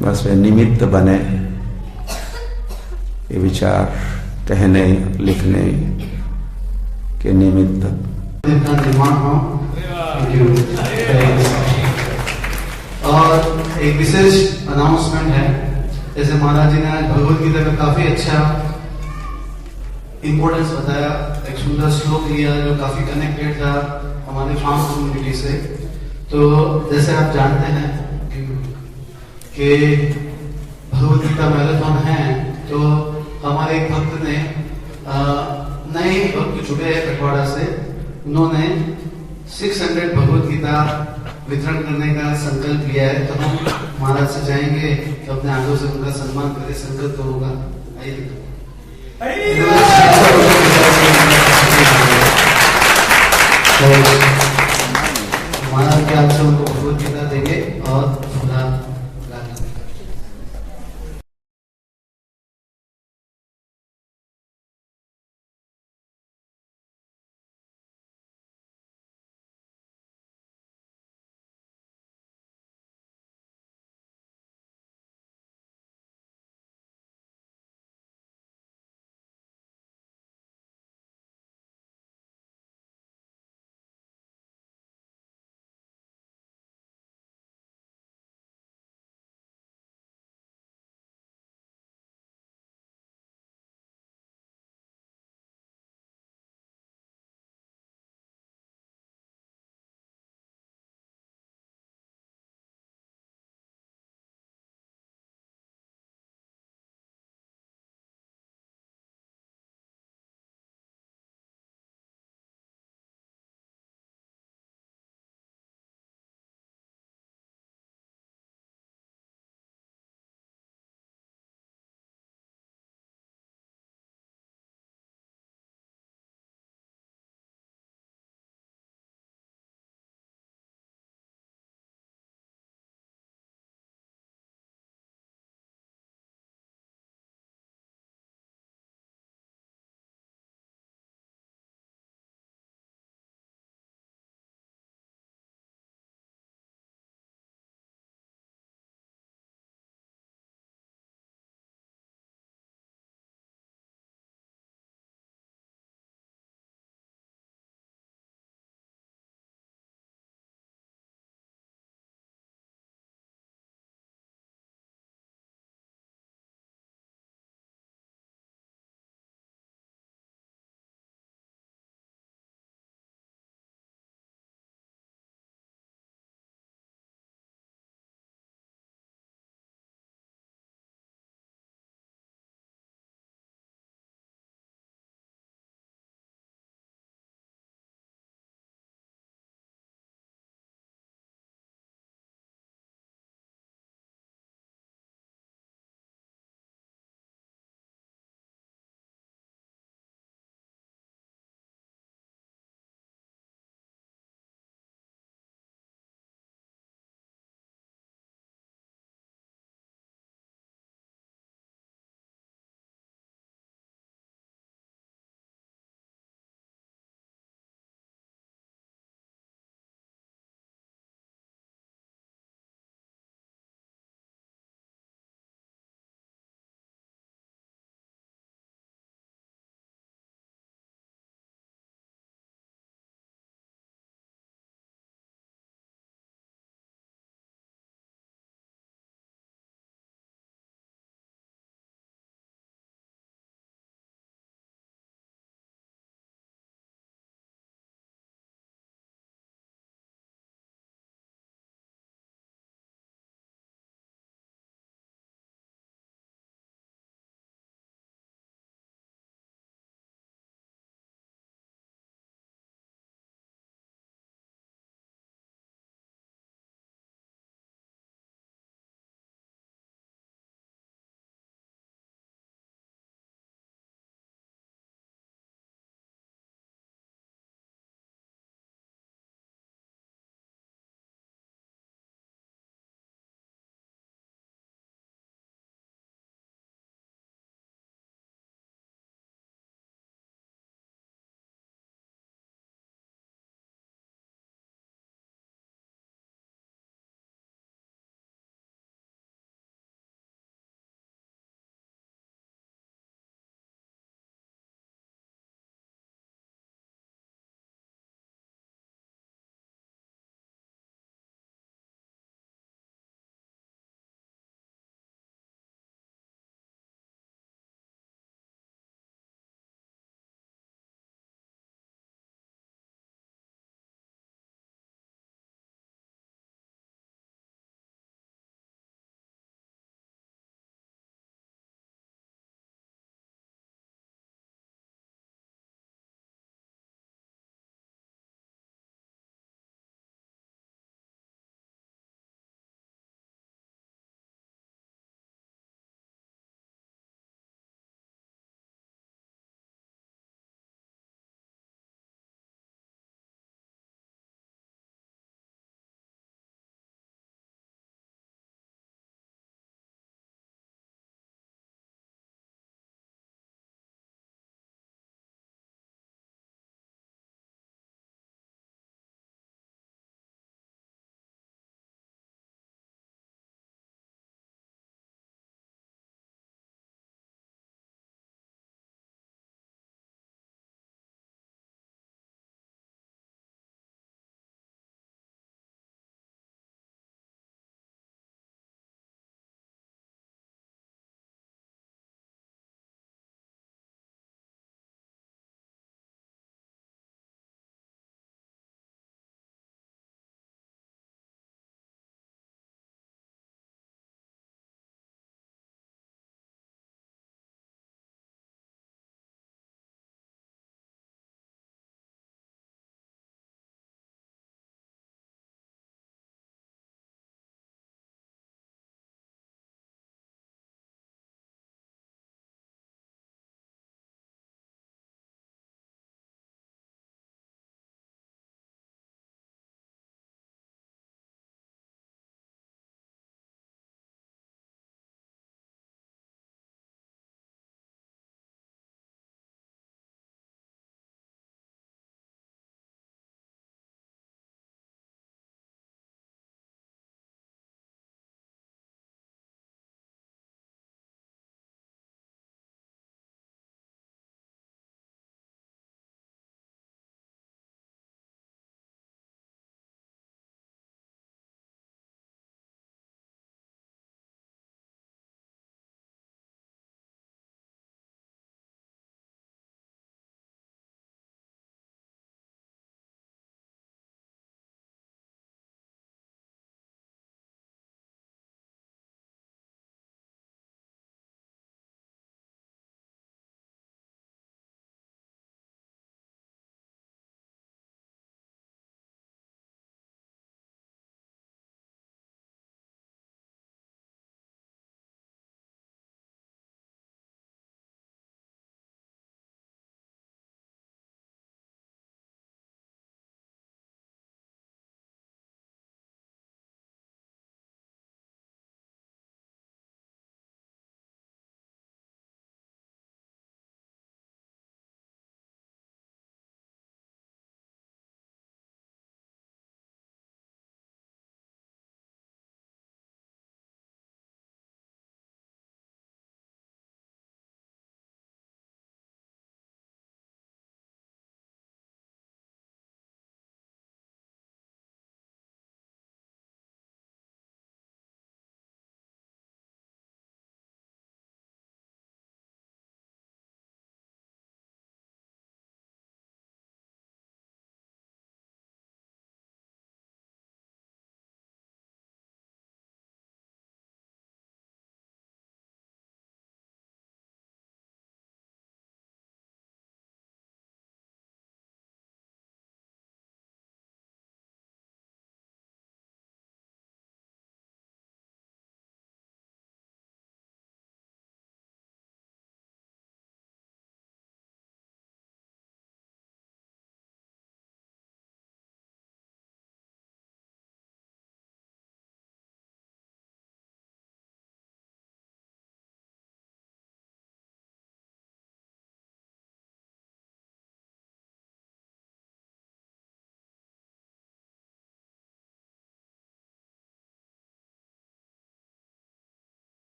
Speaker 1: बस वे निमित्त बने ये विचार कहने लिखने के निमित्त।
Speaker 2: और एक विशेष अनाउंसमेंट है, जैसे महाराज जी ने आज भगवद गीता का काफी अच्छा इंपॉर्टेंस बताया, एक सुंदर श्लोक लिया जो काफी कनेक्टेड था हमारे फार्म कम्युनिटी से। तो जैसे आप जानते हैं कि भगवद गीता मैराथन है, तो हमारे एक भक्त ने, नए भक्त जुड़े हैं कटवाड़ा से, उन्होंने 600 भगवद गीता वितरण करने का संकल्प लिया है। तो हम महाराज से जाएंगे तो अपने हाथों से उनका सम्मान करें, संकल्प तो होगा। आइए महाराज के हाथ से उनको भगवद गीता देंगे और